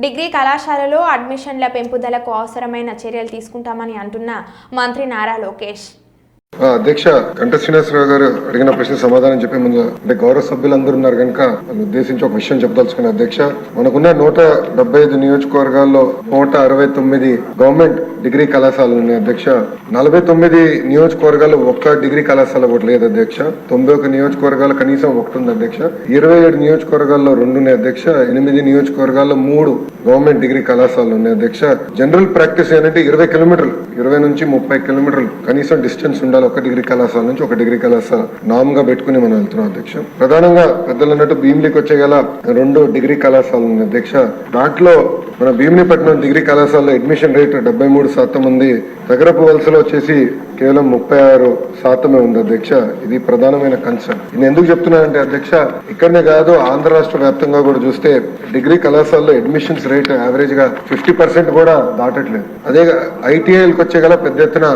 Degree కళాశాలలో అడ్మిషన్ల పెంపుదలకు అవసరమైన చర్యలు తీసుకుంటామని అంటున్న మంత్రి నారా లోకేష్. అధ్యక్ష కంట శ్రీనివాసరావు గారు అడిగిన ప్రశ్న సమాధానం చెప్పే ముందు అంటే గౌరవ సభ్యులందరూ ఉన్నారు కనుక ఉద్దేశించి ఒక విషయం చెప్పదలుచుకున్న అధ్యక్ష, మనకున్న 175 నియోజకవర్గాల్లో 169 గవర్నమెంట్ డిగ్రీ కళాశాలలు ఉన్నాయి అధ్యక్ష. 49 నియోజకవర్గాల్లో ఒక్క డిగ్రీ కళాశాల ఒకటి లేదు అధ్యక్ష. 91 నియోజకవర్గాలు కనీసం ఒకటి ఉంది అధ్యక్ష. 27 నియోజకవర్గాల్లో 2 ఉన్నాయి అధ్యక్ష. 8 నియోజకవర్గాల్లో 3 గవర్నమెంట్ డిగ్రీ కళాశాలలు ఉన్నాయి అధ్యక్ష. జనరల్ ప్రాక్టీస్ ఏంటంటే 20 కిలోమీటర్లు 20 నుంచి 30 కిలోమీటర్లు కనీసం డిస్టెన్స్ ఉండాలి ఒక డిగ్రీ కళాశాల నుంచి ఒక డిగ్రీ కళాశాల నామ్ గా పెట్టుకుని మనం వెళ్తున్నాం అధ్యక్ష. ప్రధానంగా పెద్దలు అన్నట్టు భీమిలికి వచ్చే గల 2 డిగ్రీ కళాశాలలు ఉన్నాయి అధ్యక్ష. దాంట్లో మన భీమినిపట్నం డిగ్రీ కళాశాలలో అడ్మిషన్ రేట్ 73% ఉంది. తగరపు వలసలో వచ్చేసి కేవలం 36% ఉంది అధ్యక్ష. ఇది ప్రధానమైన కన్సర్న్. నేను ఎందుకు చెప్తున్నానంటే అధ్యక్ష, ఇక్కడనే కాదు ఆంధ్ర రాష్ట్ర వ్యాప్తంగా కూడా చూస్తే డిగ్రీ కళాశాలలో అడ్మిషన్స్ రేట్ యావరేజ్ గా 50% కూడా దాటట్లేదు. అదే ఐటీఐలకు వచ్చే గల పెద్ద ఎత్తున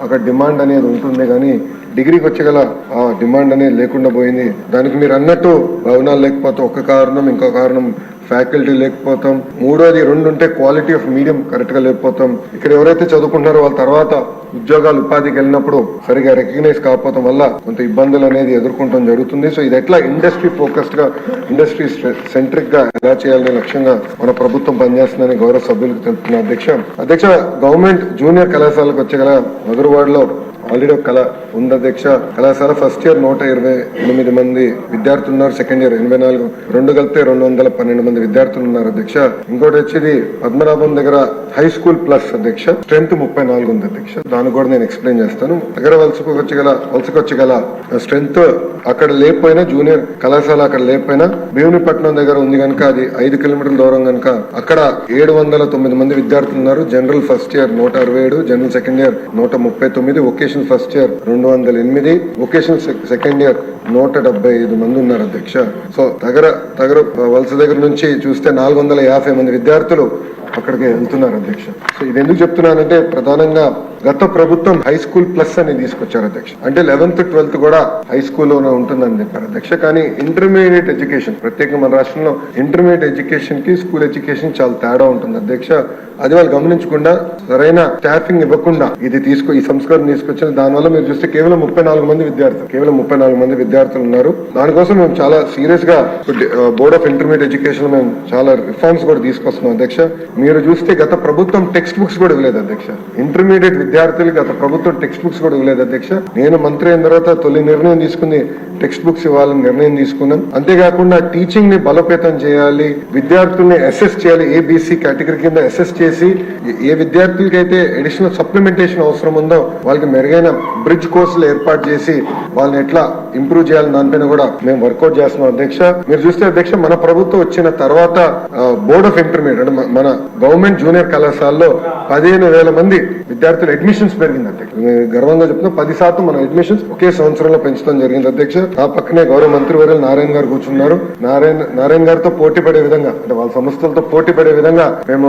అక్కడ డిమాండ్ అనేది ఉంటుంది కానీ డిగ్రీకి వచ్చేగల ఆ డిమాండ్ అనేది లేకుండా పోయింది. దానికి మీరు అన్నట్టు భవనాలు లేకపోతే ఒక కారణం, ఇంకో కారణం ఫ్యాకల్టీ లేకపోతాం, మూడోది 2 ఉంటే క్వాలిటీ ఆఫ్ మీడియం కరెక్ట్ గా లేకపోతాం. ఇక్కడ ఎవరైతే చదువుకుంటున్నారో వాళ్ళ తర్వాత ఉద్యోగాలు ఉపాధికి వెళ్ళినప్పుడు సరిగా రికగ్నైజ్ కాకపోవడం వల్ల కొంత ఇబ్బందులు అనేది ఎదుర్కొంటాం జరుగుతుంది. సో ఇది ఎట్లా ఇండస్ట్రీ ఫోకస్డ్ గా ఇండస్ట్రీ సెంట్రిక్ గా ఎలా చేయాలనే లక్ష్యంగా మన ప్రభుత్వం పనిచేస్తుందని గౌరవ సభ్యులకు తెలుపుతున్న అధ్యక్ష. గవర్నమెంట్ జూనియర్ కళాశాలకు వచ్చేగల మధురవాడలో ఆల్రెడీ ఒక కళ ఉంది అధ్యక్ష. కళాశాల ఫస్ట్ ఇయర్ 128 మంది విద్యార్థులు ఉన్నారు. సెకండ్ ఇయర్ 84, 2 కలిపితే 212 మంది విద్యార్థులు ఉన్నారు అధ్యక్ష. ఇంకోటి వచ్చేది పద్మనాభం దగ్గర హై స్కూల్ ప్లస్ అధ్యక్ష స్ట్రెంత్ 34 ఉంది అధ్యక్ష. దాన్ని కూడా నేను ఎక్స్ప్లెయిన్ చేస్తాను. దగ్గర వలసకు వచ్చగల స్ట్రెంత్ అక్కడ లేకపోయినా జూనియర్ కళాశాల అక్కడ లేకపోయినా భీమునిపట్నం దగ్గర ఉంది కనుక అది 5 కిలోమీటర్ల దూరం కనుక అక్కడ 709 మంది విద్యార్థులు ఉన్నారు. General first year 167, general second year 139, vocational first year 208, vocational second year 175 మంది ఉన్నారు అధ్యక్ష. సో దగ్గర వలస దగ్గర నుంచి చూస్తే 450 మంది విద్యార్థులు అక్కడికి వెళ్తున్నారు అధ్యక్ష. సో ఇది ఎందుకు చెప్తున్నానంటే ప్రధానంగా గత ప్రభుత్వం హై స్కూల్ ప్లస్ అని తీసుకొచ్చారు అధ్యక్ష. అంటే 11th 12th కూడా హై స్కూల్లోనే ఉంటుందని చెప్పారు అధ్యక్ష. కానీ ఇంటర్మీడియట్ ఎడ్యుకేషన్ ప్రత్యేకంగా మన రాష్ట్రంలో ఇంటర్మీడియట్ ఎడ్యుకేషన్ కి స్కూల్ ఎడ్యుకేషన్ చాలా తేడా ఉంటుంది అధ్యక్ష. అది వాళ్ళు గమనించకుండా సరైన స్టాఫింగ్ ఇవ్వకుండా ఈ సంస్కరణ తీసుకొచ్చిన దానివల్ల మీరు చూస్తే కేవలం 34 మంది విద్యార్థులు ఉన్నారు. దానికోసం మేము చాలా సీరియస్ గా బోర్డ్ ఆఫ్ ఇంటర్మీడియట్ ఎడ్యుకేషన్ మేము చాలా రిఫార్మ్స్ కూడా తీసుకొస్తున్నాం అధ్యక్ష. మీరు చూస్తే గత ప్రభుత్వం టెక్స్ట్ బుక్స్ కూడా ఇవ్వలేదు అధ్యక్ష. ఇంటర్మీడియట్ విద్యార్థులకు గత ప్రభుత్వం టెక్స్ట్ బుక్స్ కూడా ఇవ్వలేదు అధ్యక్ష. నేను మంత్రి అయిన తర్వాత తొలి నిర్ణయం తీసుకుంది టెక్స్ట్ బుక్స్ ఇవ్వాలని నిర్ణయం తీసుకున్నాం. అంతేకాకుండా టీచింగ్ ని బలోపేతం చేయాలి, విద్యార్థుల్ని అసెస్ చేయాలి, ఏబిసి కేటగిరీ కింద అసెస్ చేసి ఏ విద్యార్థులకి అయితే అడిషనల్ సప్లిమెంటేషన్ అవసరం ఉందో వాళ్ళకి మెరుగైన బ్రిడ్జ్ కోర్సులు ఏర్పాటు చేసి వాళ్ళని ఎట్లా ఇంప్రూవ్ చేయాలని దానిపైన కూడా మేము వర్కౌట్ చేస్తున్నాం అధ్యక్ష. మీరు చూస్తే అధ్యక్ష మన ప్రభుత్వం వచ్చిన తర్వాత బోర్డ్ ఆఫ్ ఇంటర్మీడియట్ అంటే మన గవర్నమెంట్ జూనియర్ కళాశాలలో 15,000 మంది విద్యార్థులు అడ్మిషన్స్ పెరిగింది అధ్యక్ష. గర్వంగా చెప్తున్నా 10% మన అడ్మిషన్స్ ఒకే సంవత్సరంలో పెంచడం జరిగింది అధ్యక్ష. ఆ పక్కనే గౌరవ మంత్రి వర్యులు నారాయణ గారు కూర్చున్నారు. నారాయణ గారితో పోటీ పడే విధంగా అంటే వాళ్ళ సంస్థలతో పోటీ పడే విధంగా మేము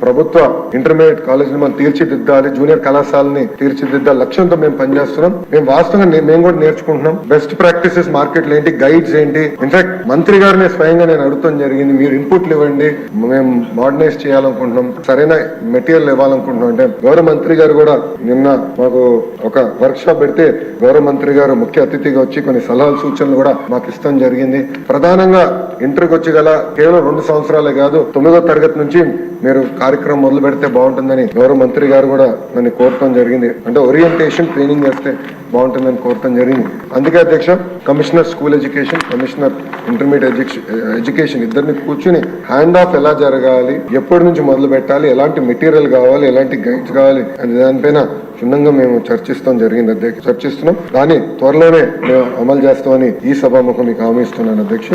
ప్రభుత్వ ఇంటర్మీడియట్ కాలేజీని మనం తీర్చిదిద్దాలి, జూనియర్ కళాశాలని తీర్చిదిద్దాలి లక్ష్యంతో మేము పనిచేస్తున్నాం. మేము వాస్తవంగా మేము కూడా నేర్చుకుంటున్నాం. బెస్ట్ ప్రాక్టీసెస్ మార్కెట్లు ఏంటి, గైడ్స్ ఏంటి. ఇన్ఫాక్ట్ మంత్రి గారిని స్వయంగా నేను అడుగుతాం జరిగింది, మీరు ఇన్పుట్లు ఇవ్వండి, మేము మోడర్నైజ్ చేయాలనుకుంటున్నాం, సరైన మెటీరియల్ ఇవ్వాలనుకుంటున్నాం. అంటే గౌరవ మంత్రి గారు కూడా నిన్న మాకు ఒక వర్క్ షాప్ పెడితే గౌరవ మంత్రి గారు ముఖ్య అతిథిగా వచ్చి కొన్ని సలహాలు సూచనలు కూడా మాకు ఇస్తాం జరిగింది. ప్రధానంగా ఇంటర్కి వచ్చి గల కేవలం 2 సంవత్సరాలే కాదు 9వ తరగతి నుంచి మీరు కార్యక్రమం మొదలు పెడితే బాగుంటుందని గౌరవ మంత్రి గారు కూడా నన్ను కోరటం జరిగింది. అంటే ఓరియంటేషన్ ట్రైనింగ్ చేస్తే బాగుంటుందని కోరటం జరిగింది. అందుకే అధ్యక్ష commissioner school education, commissioner intermediate education ఇద్దరిని కూర్చుని హ్యాండ్ ఆఫ్ ఎలా జరగాలి, ఎప్పటి నుంచి మొదలు పెట్టాలి, ఎలాంటి మెటీరియల్ కావాలి, ఎలాంటి గైడ్స్ కావాలి అనే దానిపైన క్షుణ్ణంగా మేము చర్చిస్తున్నాం. దాన్ని త్వరలోనే మేము అమలు చేస్తామని ఈ సభాముఖం మీకు హామీ ఇస్తున్నాను అధ్యక్ష.